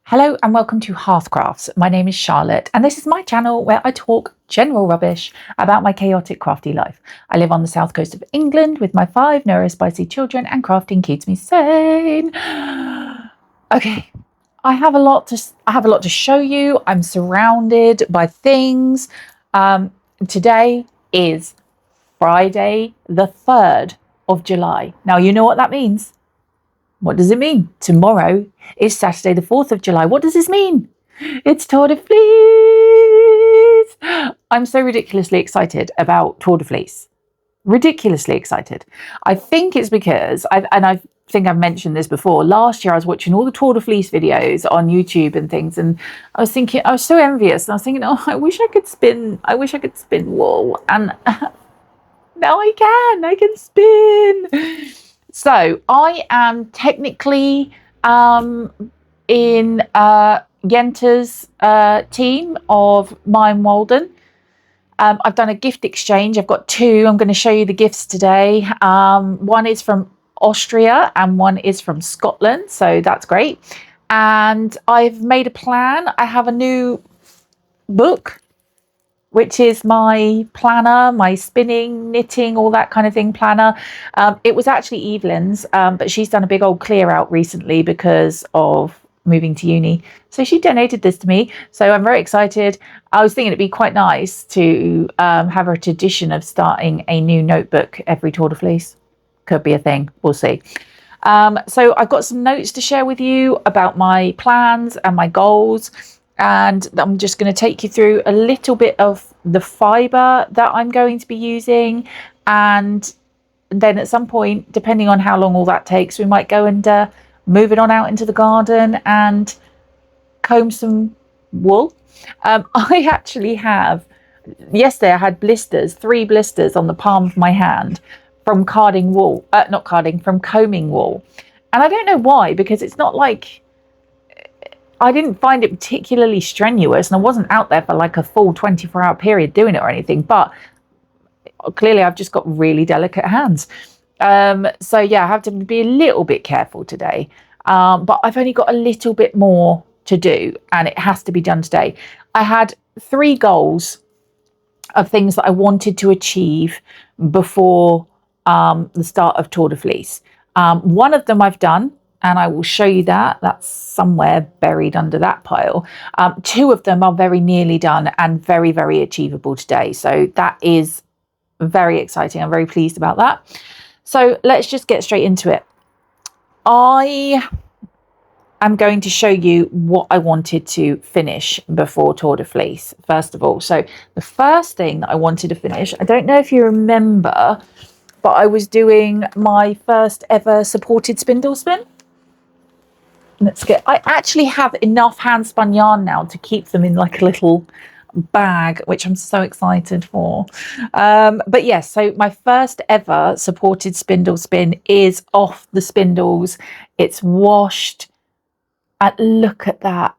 Hello and welcome to Hearthcrafts. My name is Charlotte and this is my channel where I talk general rubbish about my chaotic crafty life. I live on the south coast of England with my 5 neurospicy children and crafting keeps me sane. Okay, I have a lot to show you. I'm surrounded by things. Today is Friday the 3rd of July. Now you know what that means. What does it mean? Tomorrow is Saturday the 4th of July. What does this mean? It's Tour De Fleece! I'm so ridiculously excited about Tour De Fleece. Ridiculously excited. I think it's because, I think I've mentioned this before, last year I was watching all the Tour De Fleece videos on YouTube and things, and I was thinking, I was so envious, and I was thinking, oh, I wish I could spin wool, and now I can spin. So I am technically in Yente's team of Mine Walden. I've done a gift exchange. I've got 2. I'm going to show you the gifts today. One is from Austria and one is from Scotland. So that's great. And I've made a plan. I have a new book, which is my planner, my spinning, knitting, all that kind of thing planner. It was actually Evelyn's, but she's done a big old clear out recently because of moving to uni. So she donated this to me. So I'm very excited. I was thinking it'd be quite nice to have a tradition of starting a new notebook every Tour de Fleece. Could be a thing. We'll see. So I've got some notes to share with you about my plans and my goals. And I'm just going to take you through a little bit of the fibre that I'm going to be using. And then at some point, depending on how long all that takes, we might go and move it on out into the garden and comb some wool. I actually have, yesterday I had blisters, 3 blisters on the palm of my hand from carding wool, from combing wool. And I don't know why, because it's not like, I didn't find it particularly strenuous, and I wasn't out there for like a full 24-hour period doing it or anything, but clearly I've just got really delicate hands. So yeah, I have to be a little bit careful today, but I've only got a little bit more to do and it has to be done today. I had 3 goals of things that I wanted to achieve before the start of Tour de Fleece. One of them I've done, and I will show you that. That's somewhere buried under that pile. 2 of them are very nearly done and very, very achievable today. So that is very exciting. I'm very pleased about that. So let's just get straight into it. I am going to show you what I wanted to finish before Tour de Fleece, first of all. So the first thing that I wanted to finish, I don't know if you remember, but I was doing my first ever supported spindle spin. I actually have enough hand spun yarn now to keep them in like a little bag, which I'm so excited for. But yes, so my first ever supported spindle spin is off the spindles. It's washed. And look at that.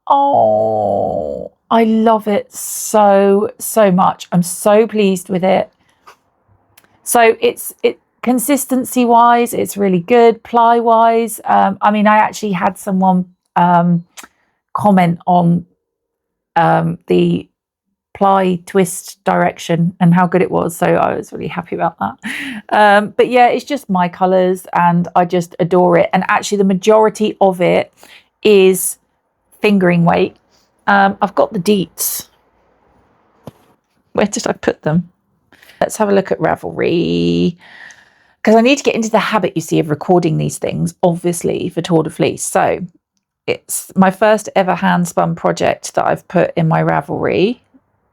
Oh, I love it so much. I'm so pleased with it. So consistency wise, it's really good. Ply wise, I mean, I actually had someone comment on the ply twist direction and how good it was, so I was really happy about that. But yeah, it's just my colors and I just adore it. And actually the majority of it is fingering weight. I've got the deets. Where did I put them? Let's have a look at Ravelry, because I need to get into the habit, you see, of recording these things, obviously, for Tour de Fleece. So it's my first ever hand spun project that I've put in my Ravelry,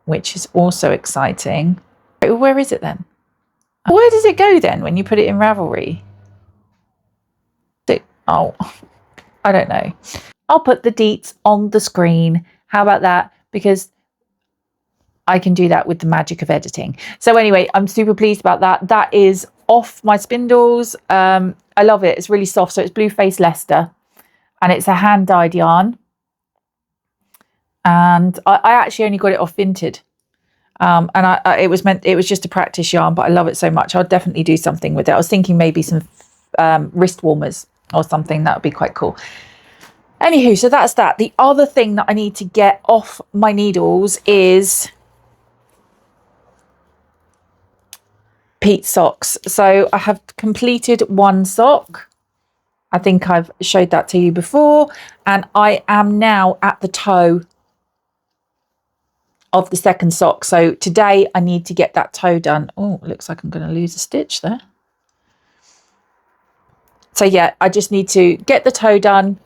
which is also exciting. Where is it then? Where does it go then when you put it in Ravelry? Oh, I don't know. I'll put the deets on the screen. How about that? Because I can do that with the magic of editing. So anyway, I'm super pleased about that. That is off my spindles. I love it. It's really soft. So it's Blue Face Leicester and it's a hand dyed yarn. And I actually only got it off Vinted. And it was just a practice yarn, but I love it so much. I'll definitely do something with it. I was thinking maybe some wrist warmers or something. That would be quite cool. Anywho, so that's that. The other thing that I need to get off my needles is Pete's socks. So I have completed one sock. I think I've showed that to you before. And I am now at the toe of the second sock. So today I need to get that toe done. Oh, it looks like I'm going to lose a stitch there. So yeah, I just need to get the toe done,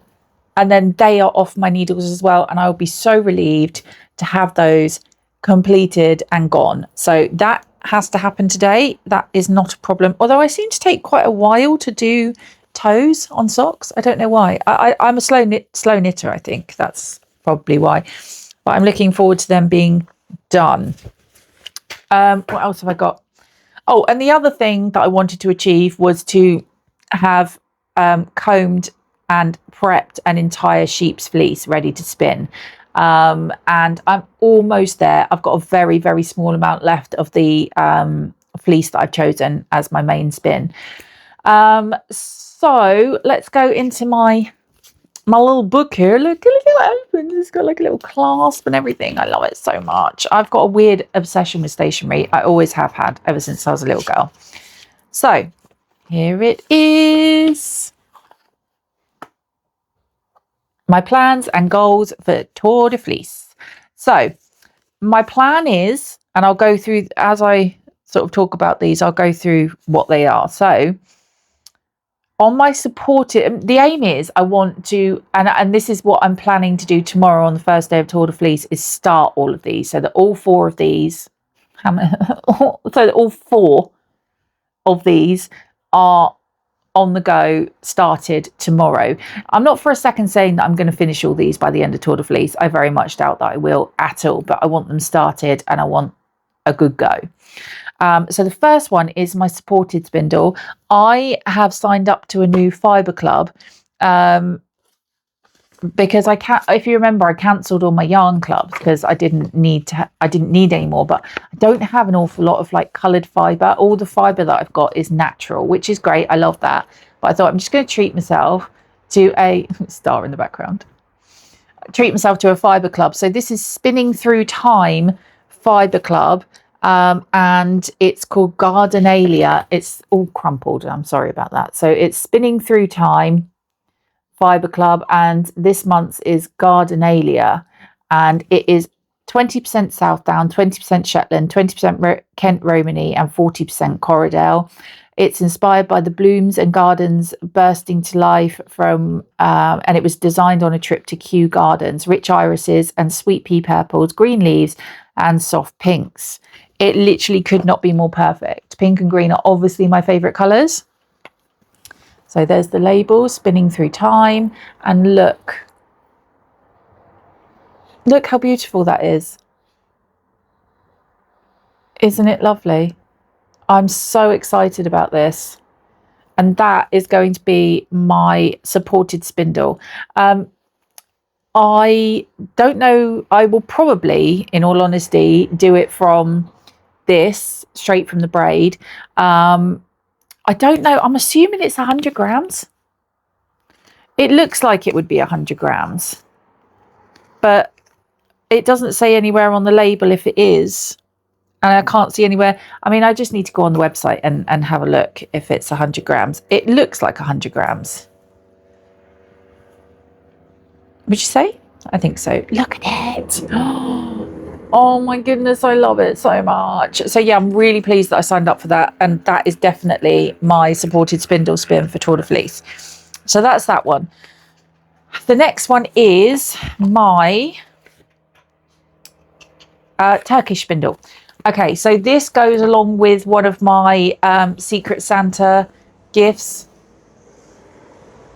and then they are off my needles as well. And I will be so relieved to have those completed and gone. So that has to happen today. That is not a problem. Although I seem to take quite a while to do toes on socks. I don't know why. I'm a slow knitter. I think that's probably why. But I'm looking forward to them being done. What else have I got? Oh, and the other thing that I wanted to achieve was to have combed and prepped an entire sheep's fleece ready to spin. And I'm almost there. I've got a very, very small amount left of the fleece that I've chosen as my main spin. So let's go into my little book here. Look how it opens. It's got like a little clasp and everything. I love it so much. I've got a weird obsession with stationery. I always have had ever since I was a little girl. So here it is. My plans and goals for Tour De Fleece. So my plan is, and I'll go through, as I sort of talk about these, I'll go through what they are. So on my supported, the aim is I want to, and this is what I'm planning to do tomorrow on the first day of Tour De Fleece, is start all of these. So that all four of these, so that all four of these are on the go, started tomorrow. I'm not for a second saying that I'm going to finish all these by the end of Tour De Fleece. I very much doubt that I will at all, but I want them started and I want a good go. So the first one is my supported spindle. I have signed up to a new fibre club because I can't. If you remember, I cancelled all my yarn clubs because I didn't need any more. But I don't have an awful lot of like coloured fibre. All the fibre that I've got is natural, which is great. I love that. But I thought I'm just going to treat myself to a star in the background. Treat myself to a fibre club. So this is Spinning Through Time Fibre Club. And it's called Gardenalia. It's all crumpled. I'm sorry about that. So it's Spinning Through Time Fibre Club, and this month's is Gardenalia, and it is 20% Southdown, 20% Shetland, 20% Kent Romany, and 40% Corriedale. It's inspired by the blooms and gardens bursting to life from, and it was designed on a trip to Kew Gardens, rich irises and sweet pea purples, green leaves, and soft pinks. It literally could not be more perfect. Pink and green are obviously my favourite colours. So there's the label, Spinning Through Time. And look how beautiful that is. Isn't it lovely? I'm so excited about this. And that is going to be my supported spindle. I don't know. I will probably, in all honesty, do it from this straight from the braid. I don't know. I'm assuming it's 100 grams. It looks like it would be 100 grams, but it doesn't say anywhere on the label if it is. And I can't see anywhere. I mean, I just need to go on the website and have a look if it's 100 grams. It looks like 100 grams. Would you say? I think so. Look at it. Oh my goodness, I love it so much. So yeah, I'm really pleased that I signed up for that. And that is definitely my supported spindle spin for Tour De Fleece. So that's that one. The next one is my Turkish spindle. Okay, so this goes along with one of my Secret Santa gifts.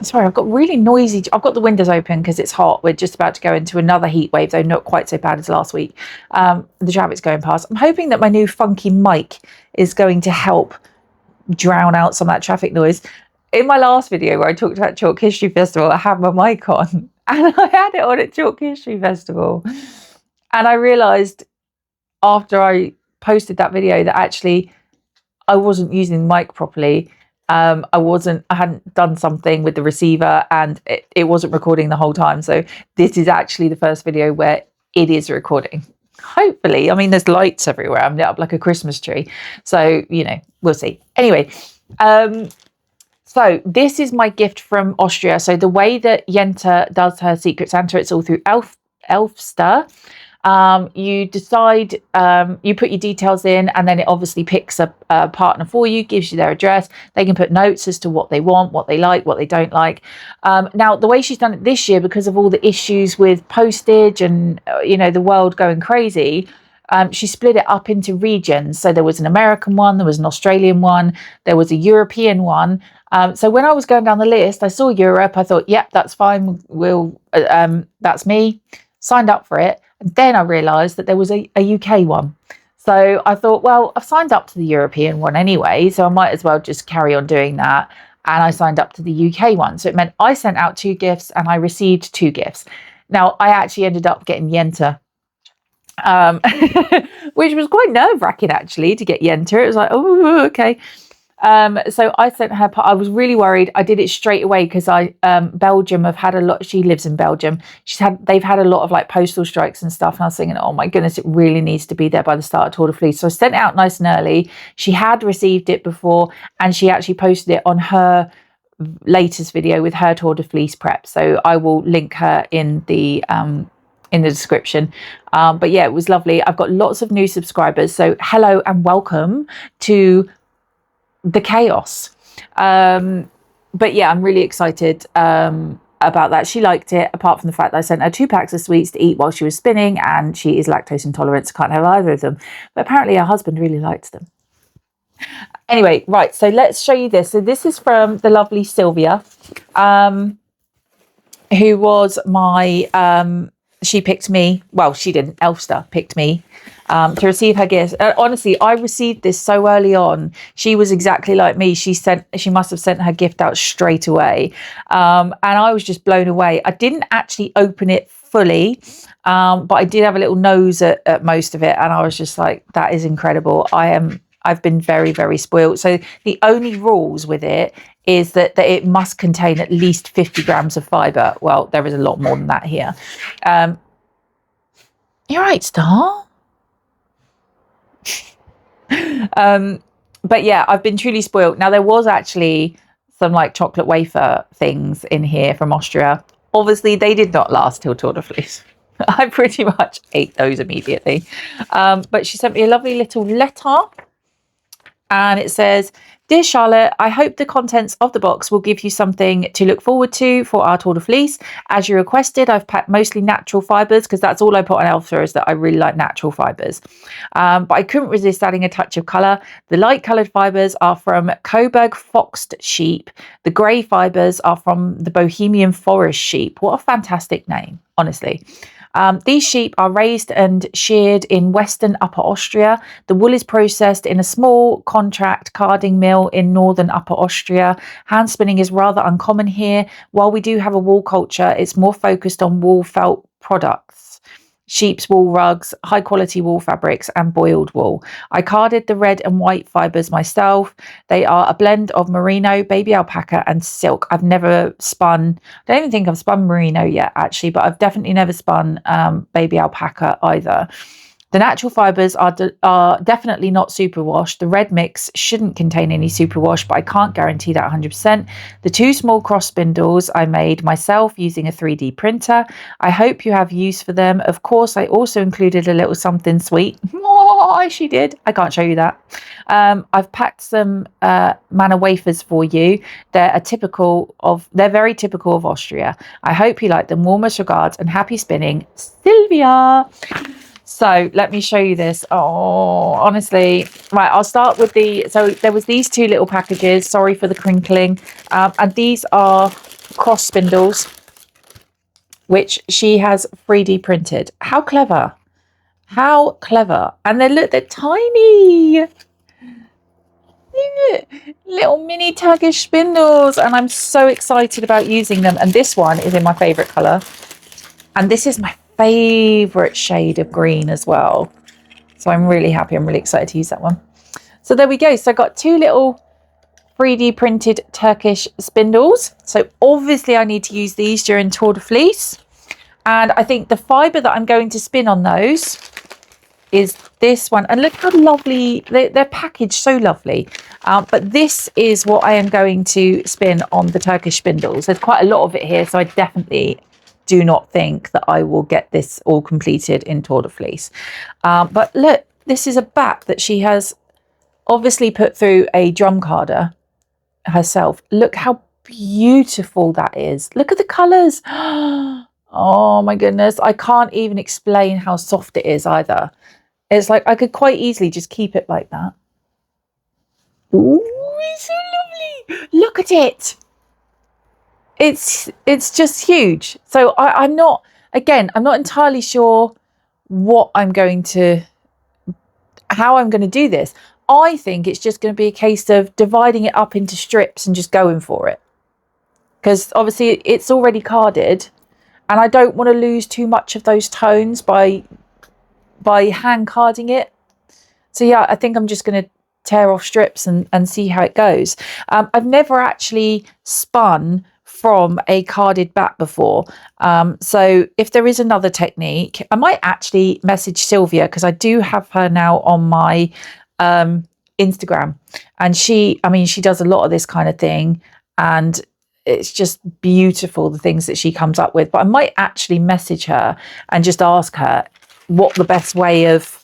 Sorry, I've got really noisy. I've got the windows open because it's hot. We're just about to go into another heat wave, though not quite so bad as last week. The traffic's going past. I'm hoping that my new funky mic is going to help drown out some of that traffic noise. In my last video where I talked about Chalk History Festival, I had my mic on and I had it on at Chalk History Festival. And I realised after I posted that video that actually I wasn't using the mic properly. I hadn't done something with the receiver, and it wasn't recording the whole time. So this is actually the first video where it is recording. Hopefully, I mean, there's lights everywhere. I'm lit up like a Christmas tree. So, you know, we'll see. Anyway, so this is my gift from Austria. So the way that Jente does her Secret Santa, it's all through Elfster. You decide, you put your details in, and then it obviously picks a partner for you, gives you their address. They can put notes as to what they want, what they like, what they don't like. Now, the way she's done it this year, because of all the issues with postage and, you know, the world going crazy, she split it up into regions. So there was an American one, there was an Australian one, there was a European one. So when I was going down the list, I saw Europe. I thought, yep, that's fine. That's me. Signed up for it. And then I realised that there was a UK one. So I thought, well, I've signed up to the European one anyway, so I might as well just carry on doing that. And I signed up to the UK one. So it meant I sent out 2 gifts and I received 2 gifts. Now, I actually ended up getting Jente, which was quite nerve-wracking, actually, to get Jente. It was like, oh, okay. So I sent her, I was really worried. I did it straight away because Belgium have had a lot, she lives in Belgium. They've had a lot of like postal strikes and stuff. And I was thinking, oh my goodness, it really needs to be there by the start of Tour De Fleece. So I sent it out nice and early. She had received it before, and she actually posted it on her latest video with her Tour De Fleece prep. So I will link her in the description. But yeah, it was lovely. I've got lots of new subscribers. So hello and welcome to the chaos. But yeah, I'm really excited about that. She liked it, apart from the fact that I sent her 2 packs of sweets to eat while she was spinning, and she is lactose intolerant, so can't have either of them. But apparently her husband really liked them. Anyway, right, so let's show you this. So this is from the lovely Sylvia, who was my she picked me. Well, she didn't. Elfster picked me to receive her gift. Honestly, I received this so early on. She was exactly like me. She must have sent her gift out straight away, and I was just blown away. I didn't actually open it fully, but I did have a little nose at most of it, and I was just like, "That is incredible." I've been very, very spoiled. So the only rules with it is that it must contain at least 50 grams of fibre. Well, there is a lot more than that here. You're right, Star. But yeah, I've been truly spoiled. Now, there was actually some like chocolate wafer things in here from Austria. Obviously, they did not last till Tour De Fleece. I pretty much ate those immediately. But she sent me a lovely little letter. And it says, "Dear Charlotte, I hope the contents of the box will give you something to look forward to for our Tour De Fleece. As you requested, I've packed mostly natural fibres, because that's all I put on Elfster, is that I really like natural fibres. But I couldn't resist adding a touch of colour. The light coloured fibres are from Coburg Foxed sheep. The grey fibres are from the Bohemian Forest sheep." What a fantastic name, honestly. These sheep are raised and sheared in western Upper Austria. The wool is processed in a small contract carding mill in northern Upper Austria. Hand spinning is rather uncommon here. While we do have a wool culture, it's more focused on wool felt products. Sheep's wool rugs, high quality wool fabrics, and boiled wool. I carded the red and white fibres myself. They are a blend of merino, baby alpaca, and silk. I've never spun, I don't even think I've spun merino yet, actually, but I've definitely never spun baby alpaca either. The natural fibres are definitely not superwash. The red mix shouldn't contain any superwash, but I can't guarantee that 100%. The 2 small cross spindles I made myself using a 3D printer. I hope you have use for them. Of course, I also included a little something sweet. Oh, she did. I can't show you that. I've packed some manna wafers for you. They're very typical of Austria. I hope you like them. Warmest regards and happy spinning, Sylvia. So let me show you this. Oh, honestly. Right, I'll start with so there was these 2 little packages. Sorry for the crinkling. And these are cross spindles, which she has 3D printed. How clever. How clever. And they're tiny. Little mini Turkish spindles. And I'm so excited about using them. And this one is in my favourite colour. And this is my favourite shade of green as well. So I'm really happy. I'm really excited to use that one. So there we go. So I got 2 little 3D printed Turkish spindles. So obviously I need to use these during Tour de Fleece. And I think the fibre that I'm going to spin on those is this one. And look how lovely, they're packaged so lovely. But this is what I am going to spin on the Turkish spindles. There's quite a lot of it here, so I definitely do not think that I will get this all completed in Tour de Fleece. But look, this is a back that she has obviously put through a drum carder herself. Look how beautiful that is. Look at the colours. Oh my goodness. I can't even explain how soft it is either. It's like I could quite easily just keep it like that. Ooh, it's so lovely. Look at it. It's just huge. So I'm not entirely sure how I'm going to do this. I think it's just going to be a case of dividing it up into strips and just going for it. Because obviously it's already carded and I don't want to lose too much of those tones by hand carding it. So yeah, I think I'm just going to tear off strips and see how it goes. I've never actually spun from a carded back before. So if there is another technique, I might actually message Sylvia, because I do have her now on my Instagram, and she does a lot of this kind of thing, and it's just beautiful, the things that she comes up with. But I might actually message her and just ask her what the best way of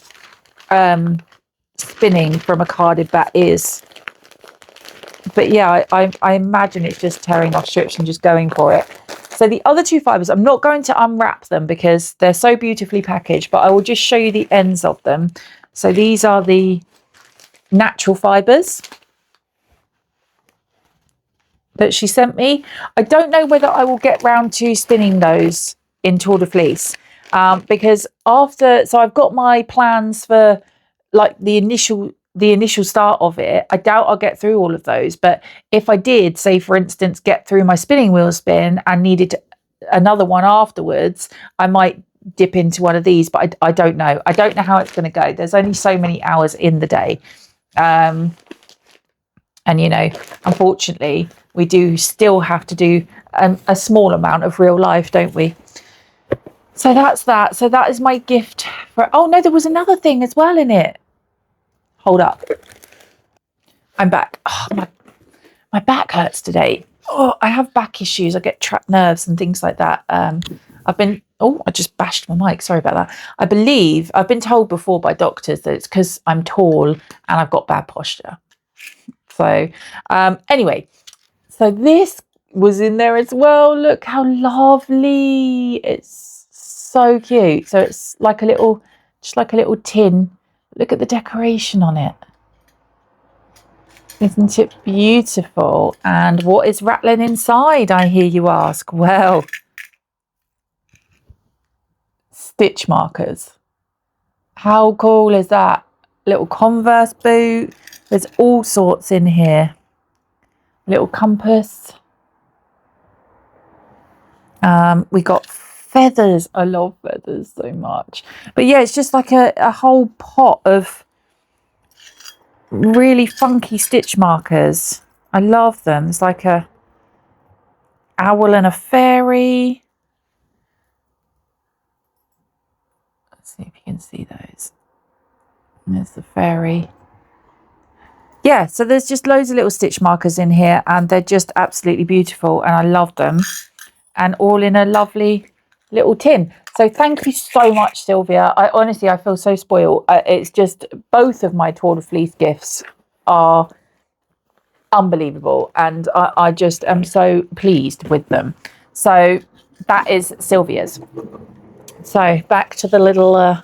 spinning from a carded bat is. But yeah, I imagine it's just tearing off strips and just going for it. So the other two fibres, I'm not going to unwrap them because they're so beautifully packaged, but I will just show you the ends of them. So these are the natural fibres that she sent me. I don't know whether I will get round to spinning those in Tour de Fleece, because so I've got my plans for like the initial start of it. I doubt I'll get through all of those, but if I did, say for instance, get through my spinning wheel spin and needed another one afterwards, I might dip into one of these, but I don't know. I don't know how it's going to go. There's only so many hours in the day. And unfortunately, we do still have to do a small amount of real life, don't we? So that's that. So that is my gift for... Oh, no, there was another thing as well in it. Hold up. I'm back. Oh, my back hurts today. Oh, I have back issues. I get trapped nerves and things like that. I just bashed my mic. Sorry about that. I believe I've been told before by doctors that it's because I'm tall and I've got bad posture. So anyway, so this was in there as well. Look how lovely. It's so cute. So it's like just like a little tin. Look at the decoration on it. Isn't it beautiful? And what is rattling inside, I hear you ask? Well, stitch markers. How cool is that? Little Converse boot. There's all sorts in here. Little compass. We got feathers. I love feathers so much. But yeah, it's just like a whole pot of really funky stitch markers. I love them. It's like a owl and a fairy. Let's see if you can see those. And there's the fairy. Yeah, so there's just loads of little stitch markers in here, and they're just absolutely beautiful, and I love them, and all in a lovely little tin. So thank you so much, Sylvia. I feel so spoiled. It's just, both of my Tour de Fleece gifts are unbelievable, and I just am so pleased with them. So that is Sylvia's. So back to the little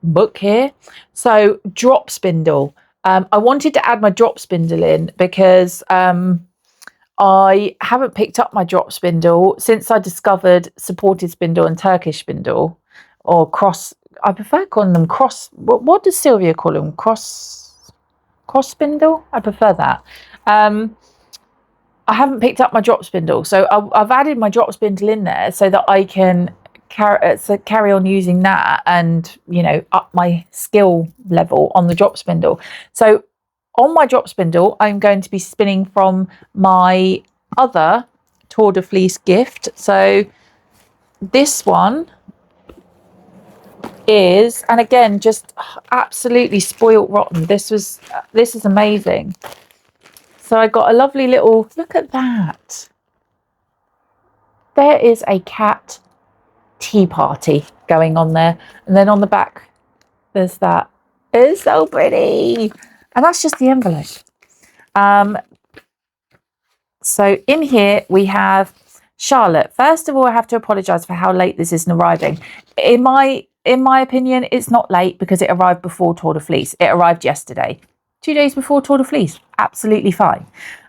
book here. So drop spindle. I wanted to add my drop spindle in because I haven't picked up my drop spindle since I discovered supported spindle and Turkish spindle, or cross. I prefer calling them cross. What does Sylvia call them? Cross spindle? I prefer that. I haven't picked up my drop spindle, so I've added my drop spindle in there so that I can carry on using that and up my skill level on the drop spindle. So on my drop spindle, I'm going to be spinning from my other Tour De Fleece gift. So this one is, and again, just absolutely spoilt rotten. This is amazing. So I got a lovely little, look at that. There is a cat tea party going on there. And then on the back, there's that. It's so pretty. And that's just the envelope. So in here we have Charlotte. First of all, I have to apologise for how late this is in arriving. In my opinion, it's not late because it arrived before Tour De Fleece. It arrived yesterday, 2 days before Tour De Fleece. Absolutely fine.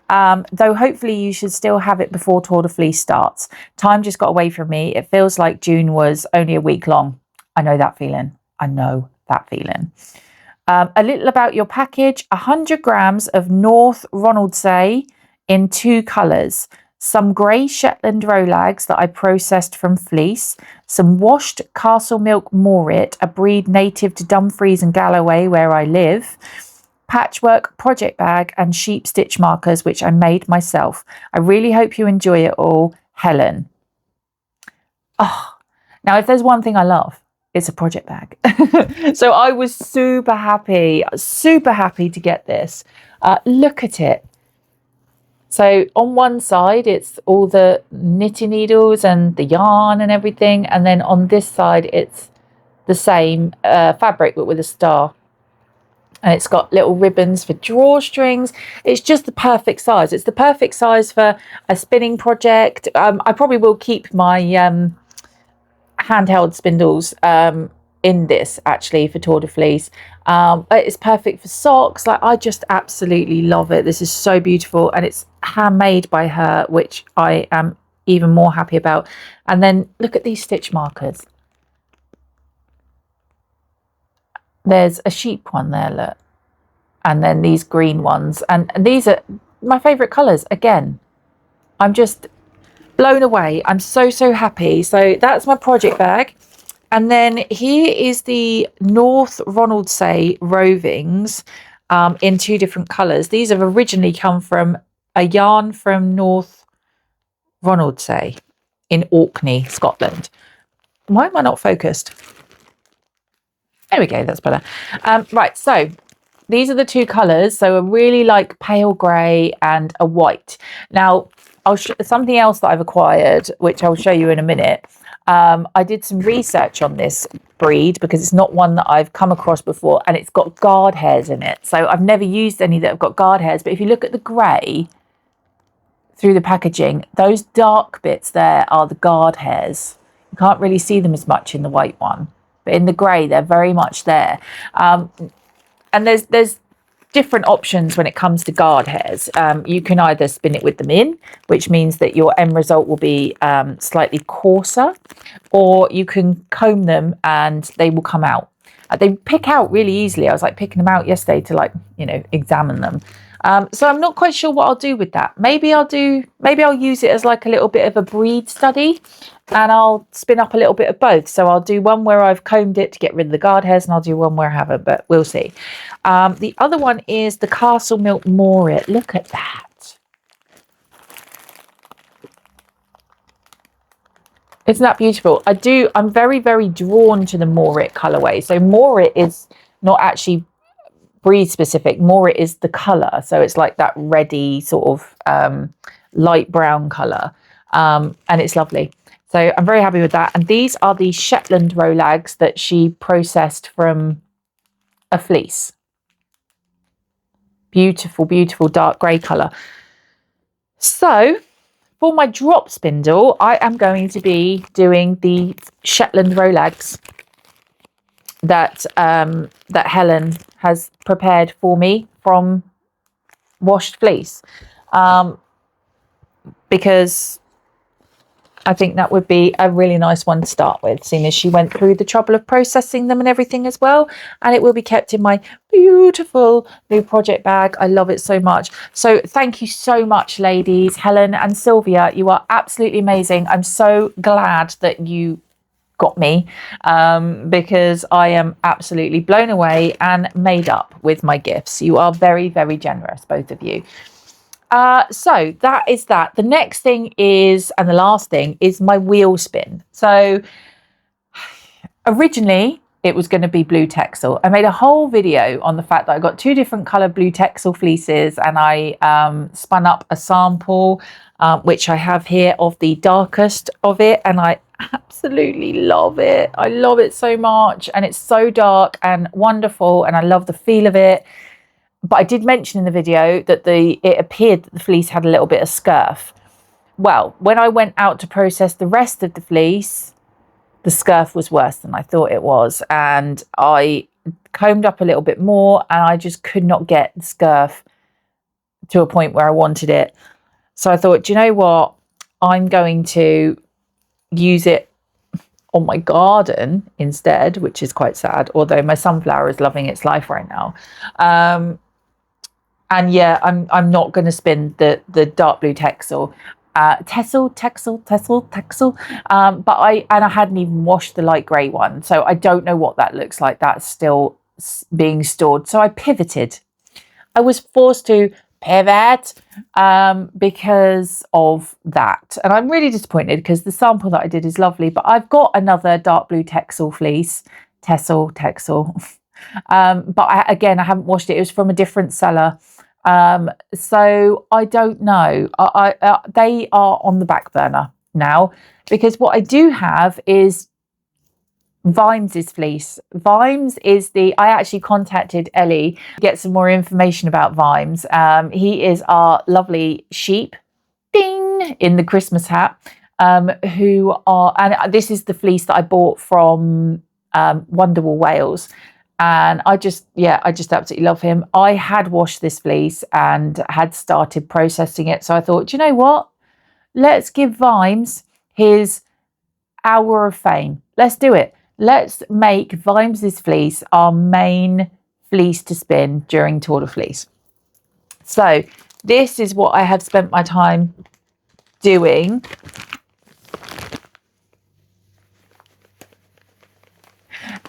Though hopefully you should still have it before Tour De Fleece starts. Time just got away from me. It feels like June was only a week long. I know that feeling. I know that feeling. A little about your package. 100 grams of North Ronaldsay in 2 colours. Some grey Shetland Rolags that I processed from fleece. Some washed Castle Milk Moorit, a breed native to Dumfries and Galloway where I live. Patchwork project bag and sheep stitch markers, which I made myself. I really hope you enjoy it all. Helen. Oh, now if there's one thing I love, it's a project bag. So I was super happy to get this. Look at it. So on one side, it's all the knitting needles and the yarn and everything. And then on this side, it's the same fabric, but with a star. And it's got little ribbons for drawstrings. It's just the perfect size. It's the perfect size for a spinning project. I probably will keep my handheld spindles in this actually for Tour De Fleece. It's perfect for socks. Like, I just absolutely love it. This is so beautiful, and it's handmade by her, which I am even more happy about. And then look at these stitch markers. There's a sheep one there, look, and then these green ones, and these are my favorite colors. Again, I'm just blown away. I'm so happy. So that's my project bag. And then here is the North Ronaldsay Rovings in 2 different colors. These have originally come from a yarn from North Ronaldsay in Orkney, Scotland. Why am I not focused? There we go, that's better. Right, so these are the 2 colours. So a really like pale grey and a white. Now, something else that I've acquired, which I'll show you in a minute. I did some research on this breed because it's not one that I've come across before, and it's got guard hairs in it. So I've never used any that have got guard hairs. But if you look at the grey through the packaging, those dark bits there are the guard hairs. You can't really see them as much in the white one, but in the grey, they're very much there. And there's different options when it comes to guard hairs. You can either spin it with them in, which means that your end result will be slightly coarser, or you can comb them and they will come out. They pick out really easily. I was like picking them out yesterday to examine them. So I'm not quite sure what I'll do with that. Maybe I'll use it as like a little bit of a breed study, and I'll spin up a little bit of both. So I'll do one where I've combed it to get rid of the guard hairs, and I'll do one where I haven't, but we'll see. The other one is the Castle Milk Moorit. Look at that. Isn't that beautiful? I'm very drawn to the Moorit colourway. So Moorit is not actually breed specific. Moorit is the colour. So it's like that reddy sort of light brown colour. And it's lovely. So I'm very happy with that. And these are the Shetland Rolags that she processed from a fleece. Beautiful dark grey colour. So for my drop spindle, I am going to be doing the Shetland Rolags that Helen has prepared for me from washed fleece, because I think that would be a really nice one to start with, seeing as she went through the trouble of processing them and everything as well. And it will be kept in my beautiful new project bag. I love it so much. So thank you so much, ladies. Helen and Sylvia, you are absolutely amazing. I'm so glad that you got me, because I am absolutely blown away and made up with my gifts. You are very, very generous, both of you. So that is that. The next thing is, and the last thing is, my wheel spin. So originally it was going to be blue texel. I made a whole video on the fact that I got 2 different color blue texel fleeces, and I spun up a sample, which I have here, of the darkest of it, and I absolutely love it. I love it so much, and it's so dark and wonderful, and I love the feel of it. But I did mention in the video that it appeared that the fleece had a little bit of scurf. Well, when I went out to process the rest of the fleece, the scurf was worse than I thought it was. And I combed up a little bit more, and I just could not get the scurf to a point where I wanted it. So I thought, do you know what? I'm going to use it on my garden instead, which is quite sad, although my sunflower is loving its life right now. And yeah, I'm not going to spin the dark blue texel. Texel. But I hadn't even washed the light grey one, so I don't know what that looks like. That's still being stored. So I pivoted. I was forced to pivot because of that, and I'm really disappointed because the sample that I did is lovely. But I've got another dark blue texel fleece, texel. But again, I haven't washed it. It was from a different seller. So I don't know. They are on the back burner now, because what I do have is Vimes's fleece. Vimes is I actually contacted Ellie to get some more information about Vimes. He is our lovely sheep, ding, in the Christmas hat, and this is the fleece that I bought from Wonderwall Wales. And I just absolutely love him. I had washed this fleece and had started processing it. So I thought, do you know what? Let's give Vimes his hour of fame. Let's do it. Let's make Vimes's fleece our main fleece to spin during Tour De Fleece. So this is what I have spent my time doing.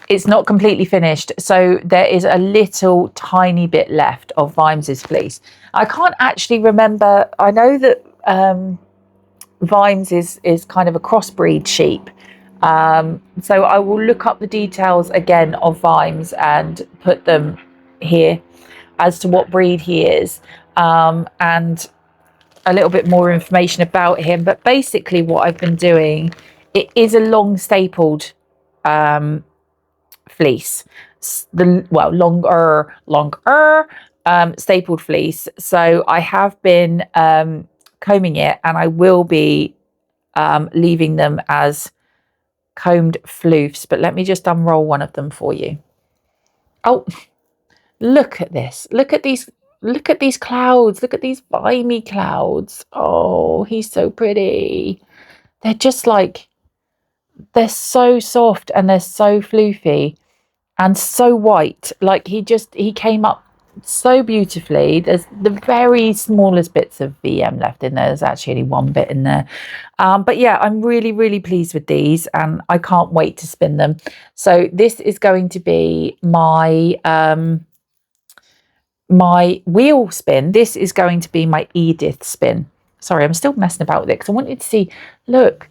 It's not completely finished, so there is a little tiny bit left of Vimes's fleece. I can't actually remember. I know that Vimes is kind of a crossbreed sheep, so I will look up the details again of Vimes and put them here as to what breed he is, and a little bit more information about him. But basically what I've been doing, it is a long stapled fleece, longer stapled fleece. So I have been combing it, and I will be leaving them as combed floofs. But let me just unroll one of them for you. Oh, look at this. Look at these clouds. Look at these vimey clouds. Oh, he's so pretty. They're just like, they're so soft, and they're so floofy and so white. Like he came up so beautifully. There's the very smallest bits of VM left in there. There's actually only one bit in there. But yeah, I'm really, really pleased with these, and I can't wait to spin them. So this is going to be my my wheel spin. This is going to be my Edith spin. Sorry, I'm still messing about with it because I wanted to see, look,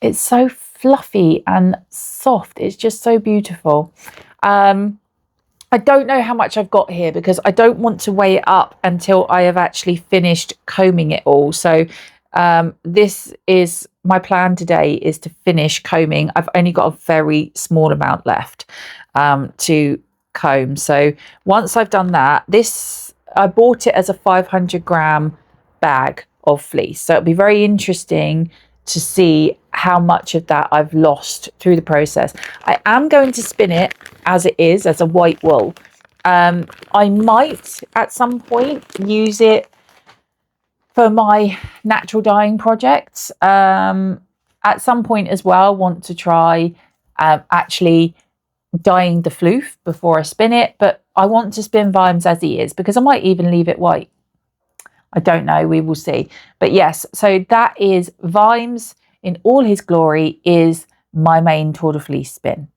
it's so fluffy and soft. It's just so beautiful. I don't know how much I've got here because I don't want to weigh it up until I have actually finished combing it all. So this is my plan today, is to finish combing. I've only got a very small amount left to comb. So once I've done that, I bought it as a 500-gram bag of fleece. So it'll be very interesting to see how much of that I've lost through the process. I am going to spin it as it is, as a white wool. I might at some point use it for my natural dyeing projects. At some point as well, want to try actually dyeing the floof before I spin it, but I want to spin Vimes as he is, because I might even leave it white. I don't know, we will see. But yes, so that is Vimes in all his glory, is my main Tour de Fleece spin.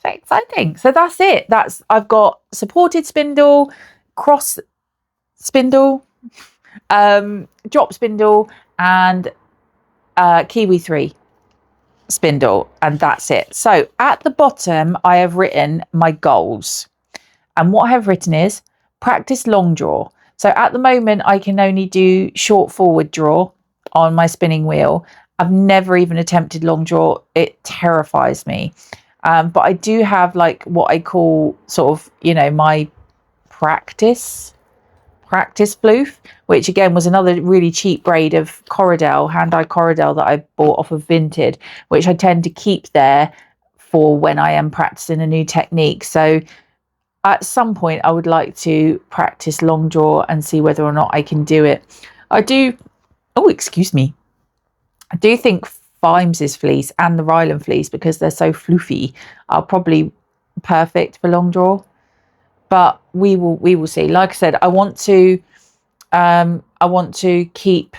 So exciting. So that's it. I've got supported spindle, cross spindle, drop spindle, and Kiwi 3 spindle, and that's it. So at the bottom I have written my goals, and what I have written is practice long draw. So at the moment I can only do short forward draw on my spinning wheel. I've never even attempted long draw. It terrifies me. But I do have like what I call sort of, you know, my practice floof, which again was another really cheap braid of Corridel, hand-eye Corridel that I bought off of Vinted, which I tend to keep there for when I am practicing a new technique. So at some point I would like to practice long draw and see whether or not I can do it. I do think Vimes's fleece and the Ryland fleece, because they're so floofy, are probably perfect for long draw. But we will see. Like I said, I want to keep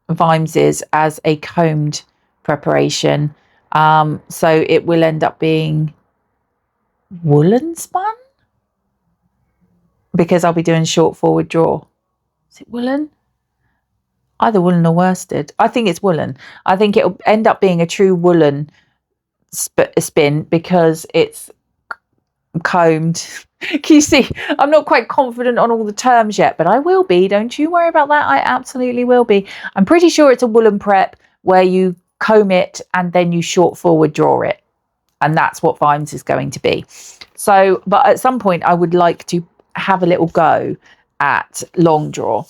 Vimes's as a combed preparation. So it will end up being woolen spun, because I'll be doing short forward draw. Is it woolen? Either woolen or worsted. I think it's woolen. I think it'll end up being a true woolen spin because it's combed. Can you see? I'm not quite confident on all the terms yet, but I will be. Don't you worry about that. I absolutely will be. I'm pretty sure it's a woolen prep where you comb it and then you short forward draw it. And that's what Vimes is going to be. So, but at some point I would like to have a little go at long draw.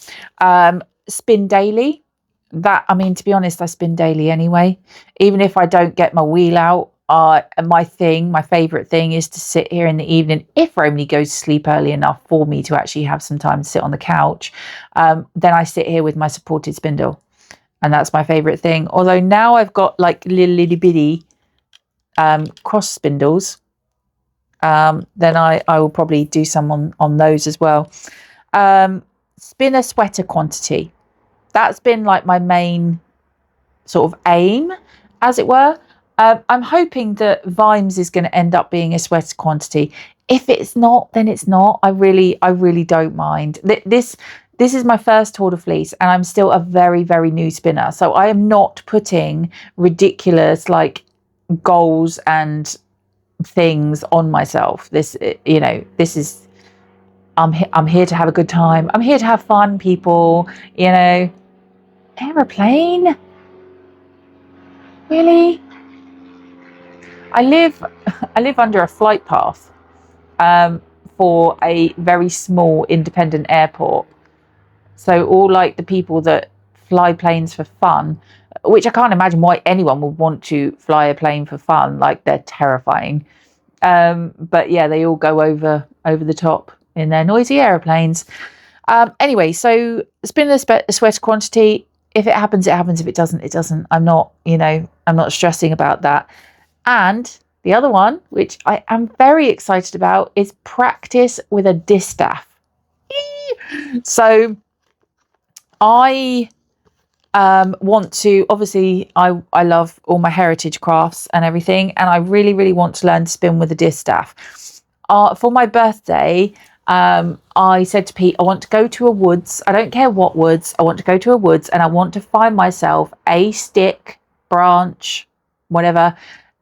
Spin daily. That, I mean, to be honest, I spin daily anyway. Even if I don't get my wheel out, my favourite thing is to sit here in the evening, if Romney goes to sleep early enough for me to actually have some time to sit on the couch. Then I sit here with my supported spindle, and that's my favourite thing. Although now I've got like little bitty cross spindles, then I will probably do some on those as well. Spin a sweater quantity. That's been like my main sort of aim, as it were. I'm hoping that Vimes is going to end up being a sweater quantity. If it's not, then it's not. I really don't mind. This is my first Tour de Fleece, and I'm still a very, very new spinner. So I am not putting ridiculous like goals and things on myself. This, you know, this is, I'm here to have a good time. I'm here to have fun, people, you know. Aeroplane? Really? I live under a flight path for a very small independent airport. So all like the people that fly planes for fun, which I can't imagine why anyone would want to fly a plane for fun, like they're terrifying. But yeah, they all go over the top in their noisy aeroplanes. Anyway, so spin a sweater quantity. If it happens, it happens. If it doesn't, it doesn't. I'm not stressing about that. And the other one, which I am very excited about, is practice with a distaff. So I want to, obviously, I love all my heritage crafts and everything, and I really, really want to learn to spin with a distaff. For my birthday, I said to Pete, I want to go to a woods. I don't care what woods. I want to go to a woods, and I want to find myself a stick, branch, whatever,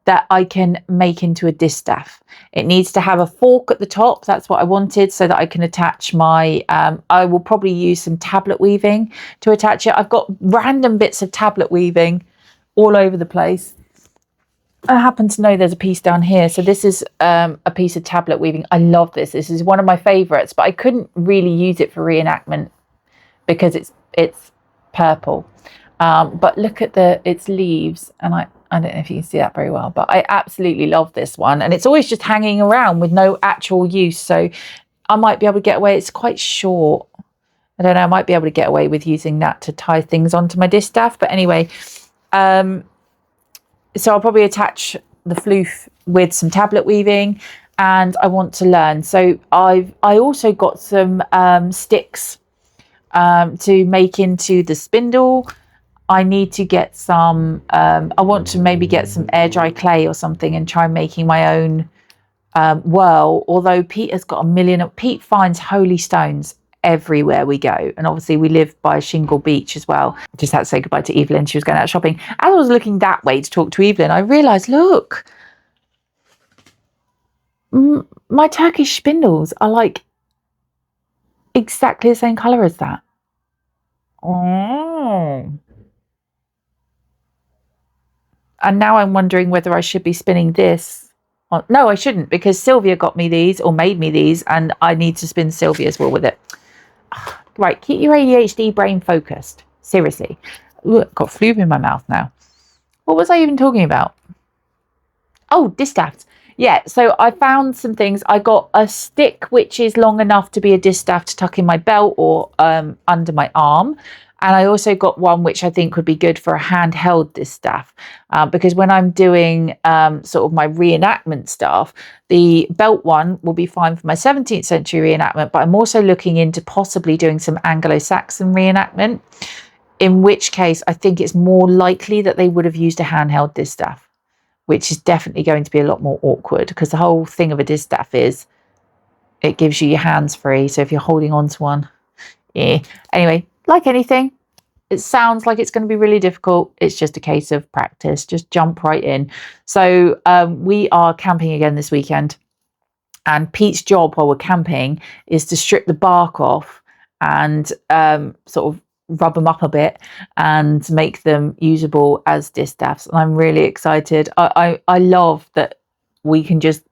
that I can make into a distaff. It needs to have a fork at the top. That's what I wanted, so that I can attach my, I will probably use some tablet weaving to attach it. I've got random bits of tablet weaving all over the place. I happen to know there's a piece down here. So this is a piece of tablet weaving. I love this. This is one of my favorites, but I couldn't really use it for reenactment because it's purple. But look at its leaves, and I don't know if you can see that very well, but I absolutely love this one. And it's always just hanging around with no actual use. So I might be able to get away. It's quite short. I don't know. I might be able to get away with using that to tie things onto my distaff. But anyway, so I'll probably attach the floof with some tablet weaving, and I want to learn. So I also got some sticks to make into the spindle. I need to get some, I want to maybe get some air dry clay or something and try making my own whirl. Although Pete has got a million, Pete finds holy stones everywhere we go. And obviously we live by a shingle beach as well. Just had to say goodbye to Evelyn. She was going out shopping. As I was looking that way to talk to Evelyn, I realised, look, my Turkish spindles are like exactly the same colour as that. Oh. And now I'm wondering whether I should be spinning this. No, I shouldn't, because Sylvia got me these or made me these, and I need to spin Sylvia's wool with it. Right, keep your ADHD brain focused. Seriously. Ooh, I've got flube in my mouth now. What was I even talking about? Oh, distaffs. Yeah, so I found some things. I got a stick which is long enough to be a distaff to tuck in my belt or under my arm. And I also got one which I think would be good for a handheld distaff, because when I'm doing sort of my reenactment stuff, the belt one will be fine for my 17th century reenactment, but I'm also looking into possibly doing some Anglo-Saxon reenactment, in which case I think it's more likely that they would have used a handheld distaff, which is definitely going to be a lot more awkward, because the whole thing of a distaff is it gives you your hands free. So if you're holding on to one, yeah. Anyway, like anything, it sounds like it's going to be really difficult. It's just a case of practice. Just jump right in. So we are camping again this weekend. And Pete's job while we're camping is to strip the bark off and sort of rub them up a bit and make them usable as distaffs. And I'm really excited. I love that we can just,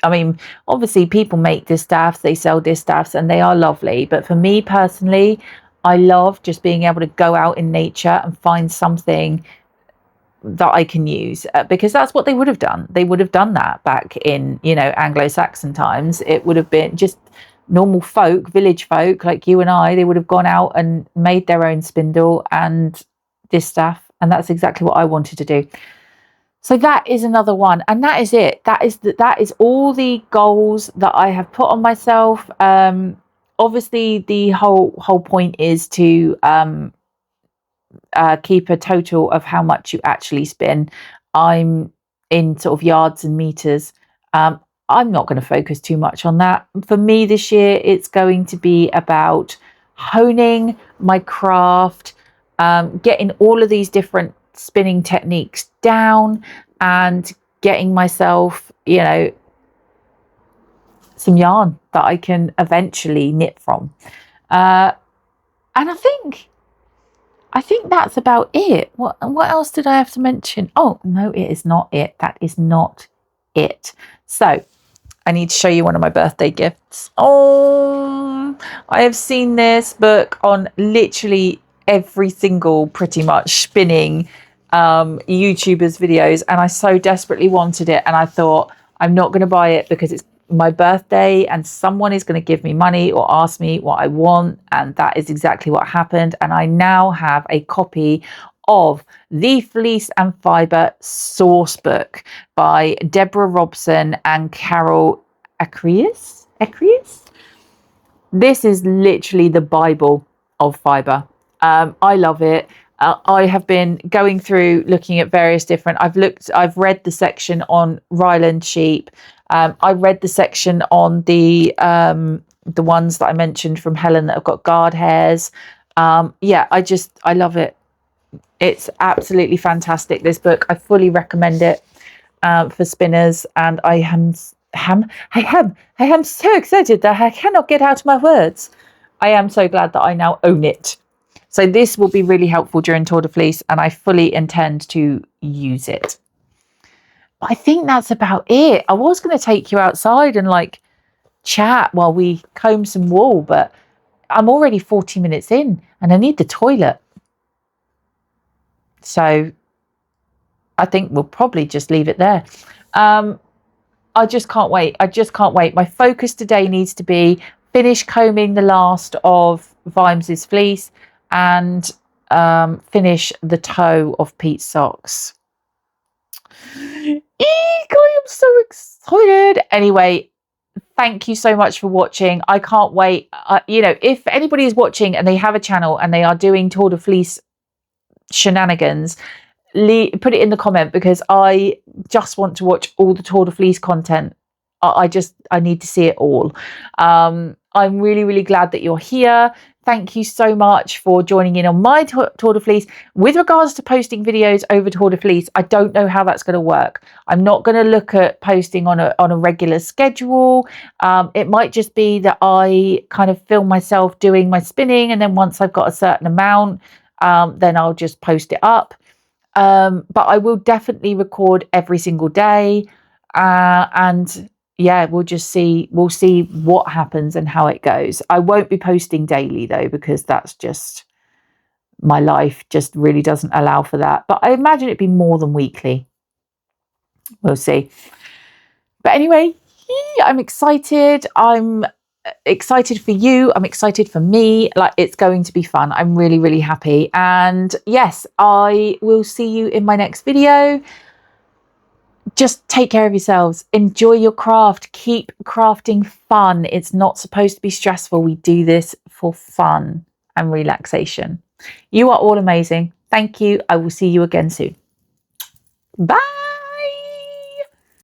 I mean, obviously people make distaffs, they sell distaffs, and they are lovely. But for me personally, I love just being able to go out in nature and find something that I can use, because that's what they would have done. They would have done that back in, you know, Anglo-Saxon times. It would have been just normal folk, village folk like you and I. They would have gone out and made their own spindle and distaff, and that's exactly what I wanted to do. So that is another one, and that is it. That is all the goals that I have put on myself. Obviously, the whole point is to keep a total of how much you actually spin. I'm in sort of yards and meters. I'm not going to focus too much on that. For me this year, it's going to be about honing my craft, getting all of these different spinning techniques down, and getting myself, you know, some yarn that I can eventually knit from. And I think that's about it. What else did I have to mention? Oh, no, it is not it. That is not it. So I need to show you one of my birthday gifts. Oh, I have seen this book on literally every single pretty much spinning YouTubers videos, and I so desperately wanted it, and I thought, I'm not going to buy it because it's my birthday and someone is going to give me money or ask me what I want, and that is exactly what happened. And I now have a copy of the Fleece and Fibre Source Book by Deborah Robson and Carol Acreus. This is literally the Bible of fibre. I love it. I have been going through looking at various different, I've read the section on Ryland sheep. I read the section on the ones that I mentioned from Helen that have got guard hairs. Yeah, I love it. It's absolutely fantastic, this book. I fully recommend it for spinners, and I am so excited that I cannot get out my words. I am so glad that I now own it. So this will be really helpful during Tour De Fleece, and I fully intend to use it. But I think that's about it. I was going to take you outside and like chat while we comb some wool, but I'm already 40 minutes in and I need the toilet. So I think we'll probably just leave it there. I just can't wait. My focus today needs to be finish combing the last of Vimes's fleece and finish the toe of Pete's socks. I am so excited. Anyway, thank you so much for watching. I can't wait. You know, if anybody is watching and they have a channel and they are doing Tour de Fleece shenanigans, put it in the comment, because I just want to watch all the Tour de Fleece content. I need to see it all. I'm really, really glad that you're here. Thank you so much for joining in on my Tour de Fleece. With regards to posting videos over Tour de Fleece, I don't know how that's going to work. I'm not going to look at posting on a regular schedule. It might just be that I kind of film myself doing my spinning, and then once I've got a certain amount, then I'll just post it up. But I will definitely record every single day, and yeah, we'll see what happens and how it goes. I won't be posting daily though, because that's just, my life just really doesn't allow for that. But I imagine it'd be more than weekly. We'll see. But anyway, I'm excited. I'm excited for you. I'm excited for me. Like, it's going to be fun. I'm really, really happy. And yes, I will see you in my next video. Just take care of yourselves. Enjoy your craft. Keep crafting fun. It's not supposed to be stressful. We do this for fun and relaxation. You are all amazing. Thank you. I will see you again soon. Bye.